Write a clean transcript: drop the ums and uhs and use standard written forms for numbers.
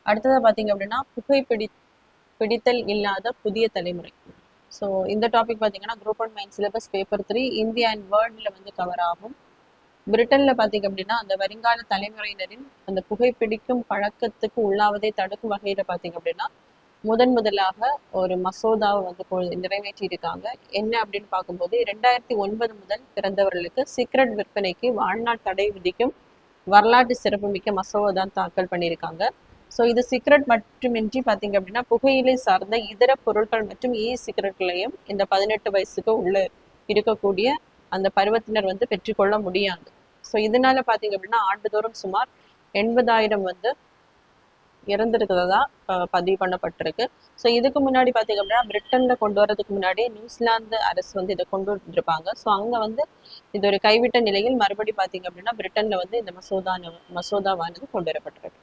அடுத்ததாக பார்த்தீங்க அப்படின்னா பிடித்தல் இல்லாத புதிய தலைமுறை. ஸோ இந்த டாபிக் பார்த்தீங்கன்னா group one main syllabus paper 3 India and வேர்ல்டில் வந்து கவர் ஆகும். பிரிட்டனில் பார்த்தீங்க அப்படின்னா அந்த வருங்கால தலைமுறையினரின் அந்த புகைப்பிடிக்கும் பழக்கத்துக்கு உள்ளாவதை தடுக்கும் வகையில் பார்த்தீங்க அப்படின்னா முதலாக ஒரு மசோதாவை வந்து நிறைவேற்றியிருக்காங்க. என்ன அப்படின்னு பார்க்கும்போது 2009 முதல் பிறந்தவர்களுக்கு சிகரெட் விற்பனைக்கு வாழ்நாள் தடை விதிக்கும் வரலாற்று சிறப்புமிக்க மசோதா தாக்கல் பண்ணியிருக்காங்க. ஸோ இது சிகரெட் மட்டுமின்றி பார்த்தீங்க அப்படின்னா புகையிலை சார்ந்த இதர பொருட்கள் மற்றும் சிகரெட்களையும் இந்த 18 வயசுக்கு உள்ள இருக்கக்கூடிய அந்த பருவத்தினர் வந்து பெற்றுக்கொள்ள முடியாது. ஸோ இதனால பார்த்தீங்க அப்படின்னா ஆண்டுதோறும் சுமார் 80,000 வந்து இறந்திருக்கிறதா பதிவு பண்ணப்பட்டிருக்கு. ஸோ இதுக்கு முன்னாடி பார்த்தீங்க அப்படின்னா பிரிட்டன்ல கொண்டு வரதுக்கு முன்னாடி நியூசிலாந்து அரசு வந்து இதை கொண்டு வந்திருப்பாங்க. ஸோ அங்கே வந்து இது ஒரு கைவிட்ட நிலையில் மறுபடி பார்த்தீங்க அப்படின்னா பிரிட்டன்ல வந்து இந்த மசோதாவானது கொண்டு வரப்பட்டிருக்கு.